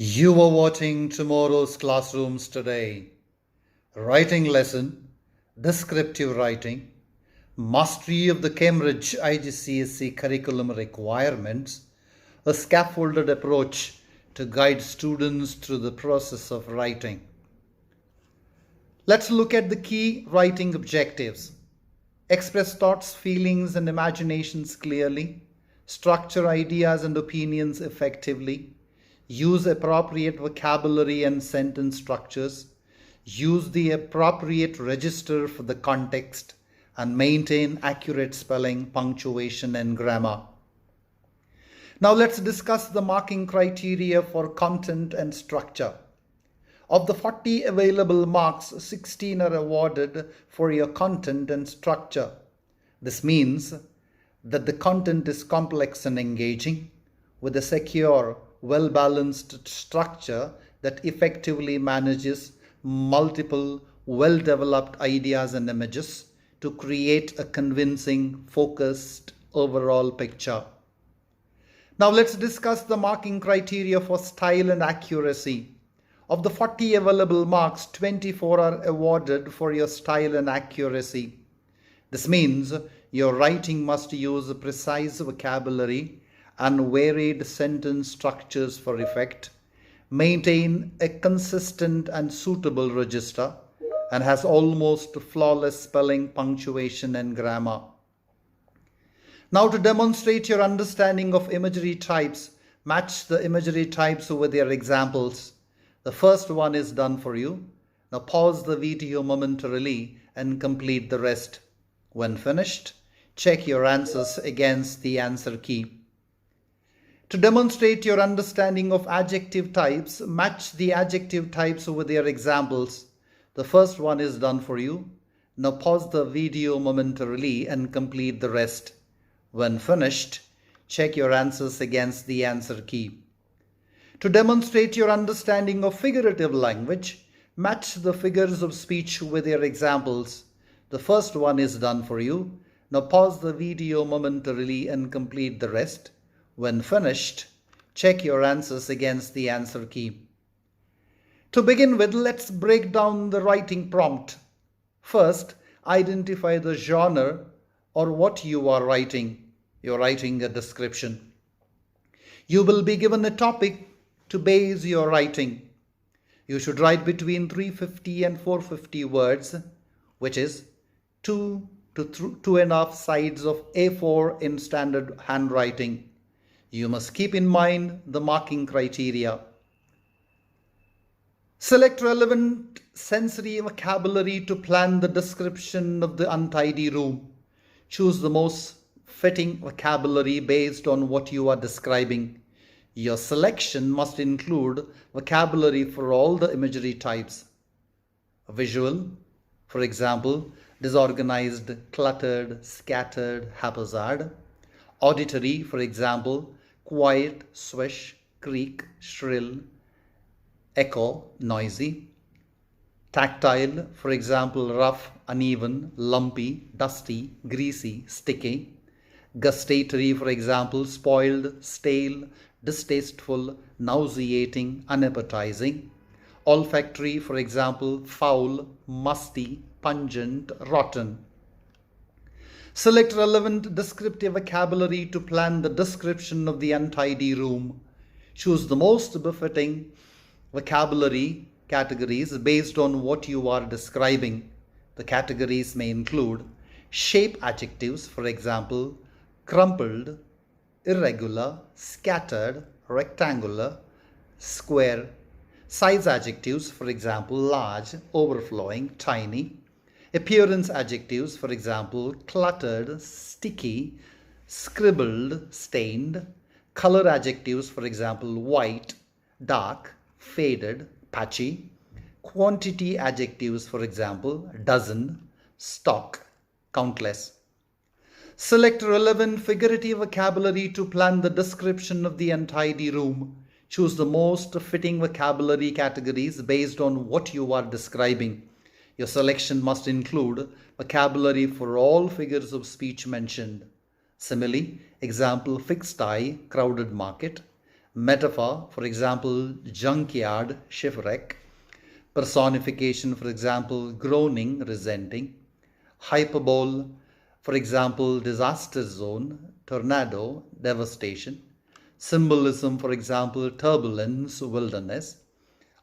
You are watching tomorrow's classrooms today. Writing lesson, descriptive writing, mastery of the Cambridge IGCSE curriculum requirements, a scaffolded approach to guide students through the process of writing. Let's look at the key writing objectives. Express thoughts, feelings, and imaginations clearly, structure ideas and opinions effectively, use appropriate vocabulary and sentence structures, use the appropriate register for the context, and maintain accurate spelling, punctuation, and grammar. Now let's discuss the marking criteria for content and structure. Of the 40 available marks, 16 are awarded for your content and structure. This means that the content is complex and engaging, with a secure, well-balanced structure that effectively manages multiple, well-developed ideas and images to create a convincing, focused overall picture. Now let's discuss the marking criteria for style and accuracy. Of the 40 available marks, 24 are awarded for your style and accuracy. This means your writing must use precise vocabulary and varied sentence structures for effect, maintain a consistent and suitable register, and has almost flawless spelling, punctuation, and grammar. Now, to demonstrate your understanding of imagery types, match the imagery types with their examples. The first one is done for you. Now pause the video momentarily and complete the rest. When finished, check your answers against the answer key. To demonstrate your understanding of adjective types, match the adjective types with their examples. The first one is done for you. Now pause the video momentarily and complete the rest. When finished, check your answers against the answer key. To demonstrate your understanding of figurative language, match the figures of speech with their examples. The first one is done for you. Now pause the video momentarily and complete the rest. When finished, check your answers against the answer key. To begin with, let's break down the writing prompt. First, identify the genre or what you are writing. You're writing a description. You will be given a topic to base your writing. You should write between 350 and 450 words, which is 2 to 2.5 sides of A4 in standard handwriting. You must keep in mind the marking criteria. Select relevant sensory vocabulary to plan the description of the untidy room. Choose the most fitting vocabulary based on what you are describing. Your selection must include vocabulary for all the imagery types. Visual, for example, disorganized, cluttered, scattered, haphazard. Auditory, for example, quiet, swish, creak, shrill, echo, noisy. Tactile, for example, rough, uneven, lumpy, dusty, greasy, sticky. Gustatory, for example, spoiled, stale, distasteful, nauseating, unappetizing. Olfactory, for example, foul, musty, pungent, rotten. Select relevant descriptive vocabulary to plan the description of the untidy room. Choose the most befitting vocabulary categories based on what you are describing. The categories may include shape adjectives, for example, crumpled, irregular, scattered, rectangular, square. Size adjectives, for example, large, overflowing, tiny. Appearance adjectives, for example, cluttered, sticky, scribbled, stained. Color adjectives, for example, white, dark, faded, patchy. Quantity adjectives, for example, dozen, stock, countless. Select relevant figurative vocabulary to plan the description of the untidy room. Choose the most fitting vocabulary categories based on what you are describing. Your selection must include vocabulary for all figures of speech mentioned. Simile, example, fixed eye, crowded market. Metaphor, for example, junkyard, shipwreck. Personification, for example, groaning, resenting. Hyperbole, for example, disaster zone, tornado, devastation. Symbolism, for example, turbulence, wilderness.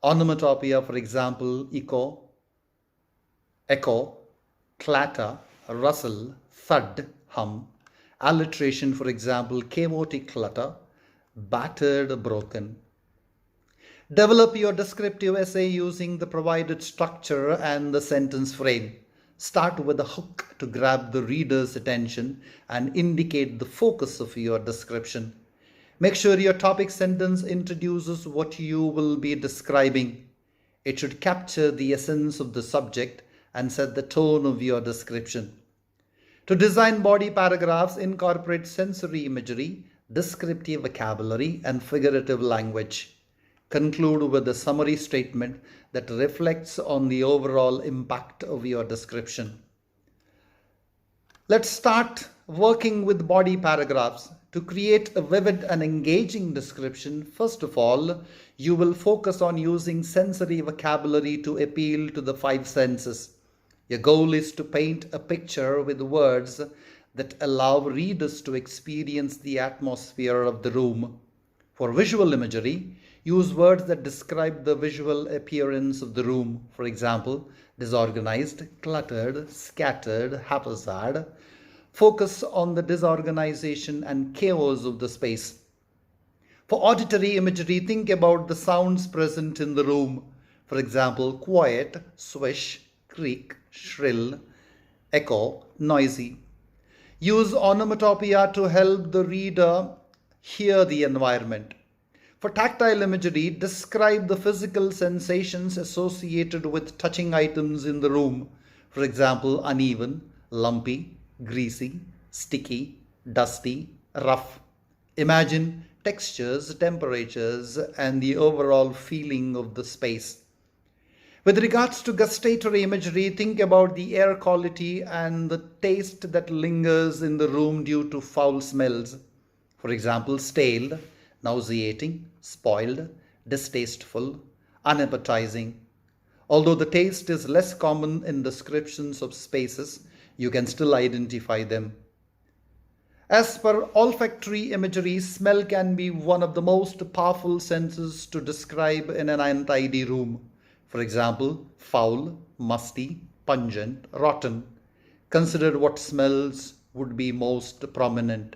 Onomatopoeia, for example, echo, clatter, rustle, thud, hum. Alliteration, for example, chaotic clutter, battered, broken. Develop your descriptive essay using the provided structure and the sentence frame. Start with a hook to grab the reader's attention and indicate the focus of your description. Make sure your topic sentence introduces what you will be describing. It should capture the essence of the subject and set the tone of your description. To design body paragraphs, incorporate sensory imagery, descriptive vocabulary, and figurative language. Conclude with a summary statement that reflects on the overall impact of your description. Let's start working with body paragraphs. To create a vivid and engaging description, first of all, you will focus on using sensory vocabulary to appeal to the five senses. Your goal is to paint a picture with words that allow readers to experience the atmosphere of the room. For visual imagery, use words that describe the visual appearance of the room. For example, disorganized, cluttered, scattered, haphazard. Focus on the disorganization and chaos of the space. For auditory imagery, think about the sounds present in the room. For example, quiet, swish, creak, shrill, echo, noisy. Use onomatopoeia to help the reader hear the environment. For tactile imagery, describe the physical sensations associated with touching items in the room. For example, uneven, lumpy, greasy, sticky, dusty, rough. Imagine textures, temperatures, and the overall feeling of the space. With regards to gustatory imagery, think about the air quality and the taste that lingers in the room due to foul smells. For example, stale, nauseating, spoiled, distasteful, unappetizing. Although the taste is less common in descriptions of spaces, you can still identify them. As per olfactory imagery, smell can be one of the most powerful senses to describe in an untidy room. For example, foul, musty, pungent, rotten. Consider what smells would be most prominent.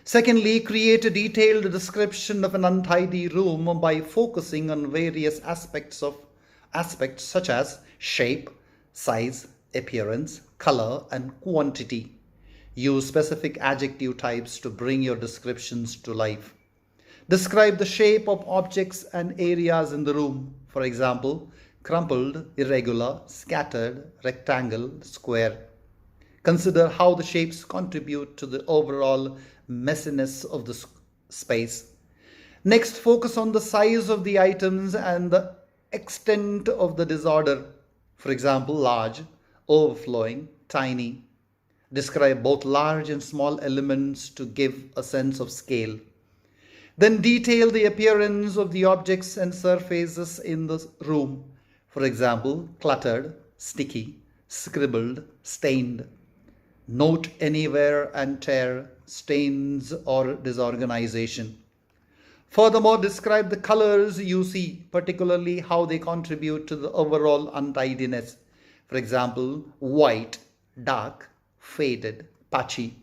Secondly, create a detailed description of an untidy room by focusing on various aspects such as shape, size, appearance, color, and quantity. Use specific adjective types to bring your descriptions to life. Describe the shape of objects and areas in the room. For example, crumpled, irregular, scattered, rectangle, square. Consider how the shapes contribute to the overall messiness of the space. Next, focus on the size of the items and the extent of the disorder. For example, large, overflowing, tiny. Describe both large and small elements to give a sense of scale. Then detail the appearance of the objects and surfaces in the room. For example, cluttered, sticky, scribbled, stained. Note any wear and tear, stains, or disorganization. Furthermore, describe the colors you see, particularly how they contribute to the overall untidiness. For example, white, dark, faded, patchy.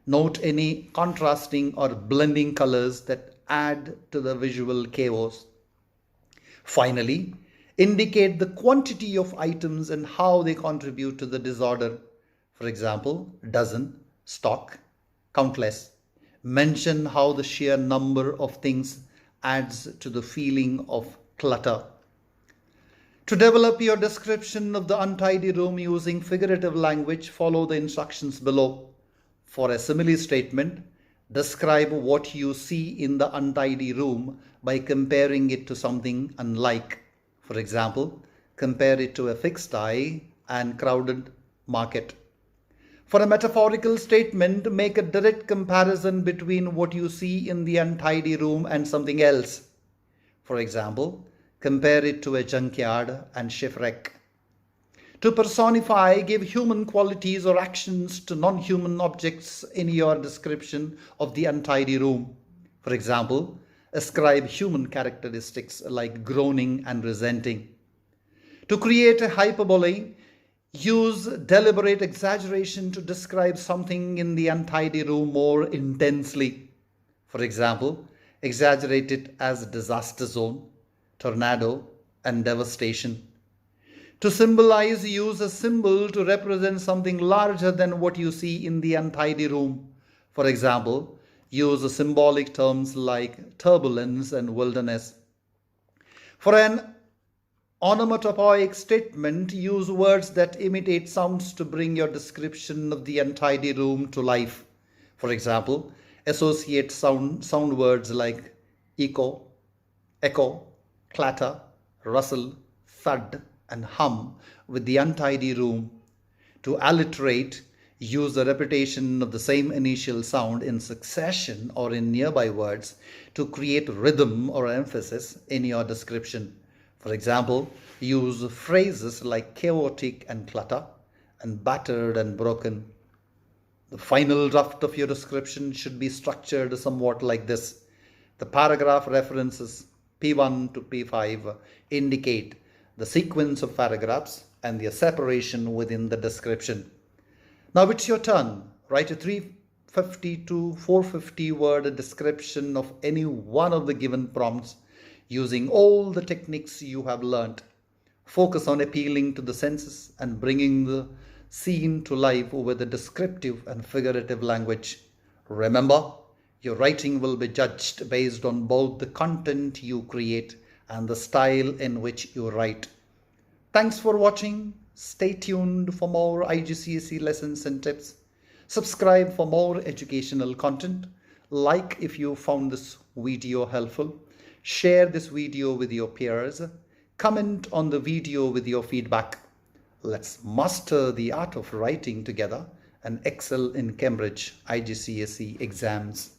Note any contrasting or blending colors that add to the visual chaos. Finally, indicate the quantity of items and how they contribute to the disorder. For example, dozen, stock, countless. Mention how the sheer number of things adds to the feeling of clutter. To develop your description of the untidy room using figurative language, follow the instructions below. For a simile statement, describe what you see in the untidy room by comparing it to something unlike. For example, compare it to a fixed eye and crowded market. For a metaphorical statement, make a direct comparison between what you see in the untidy room and something else. For example, compare it to a junkyard and shipwreck. To personify, give human qualities or actions to non-human objects in your description of the untidy room. For example, ascribe human characteristics like groaning and resenting. To create a hyperbole, use deliberate exaggeration to describe something in the untidy room more intensely. For example, exaggerate it as disaster zone, tornado, and devastation. To symbolize, use a symbol to represent something larger than what you see in the untidy room. For example, use symbolic terms like turbulence and wilderness. For an onomatopoeic statement, use words that imitate sounds to bring your description of the untidy room to life. For example, associate sound words like echo, clatter, rustle, thud, and hum with the untidy room. To alliterate, use the repetition of the same initial sound in succession or in nearby words to create rhythm or emphasis in your description. For example, use phrases like chaotic and clutter and battered and broken. The final draft of your description should be structured somewhat like this. The paragraph references P1 to P5 indicate the sequence of paragraphs and their separation within the description. Now it's your turn. Write a 350 to 450 word description of any one of the given prompts using all the techniques you have learnt. Focus on appealing to the senses and bringing the scene to life with a descriptive and figurative language. Remember, your writing will be judged based on both the content you create and the style in which you write. Thanks for watching. Stay tuned for more IGCSE lessons and tips. Subscribe for more educational content. Like if you found this video helpful. Share this video with your peers. Comment on the video with your feedback. Let's master the art of writing together and excel in Cambridge IGCSE exams.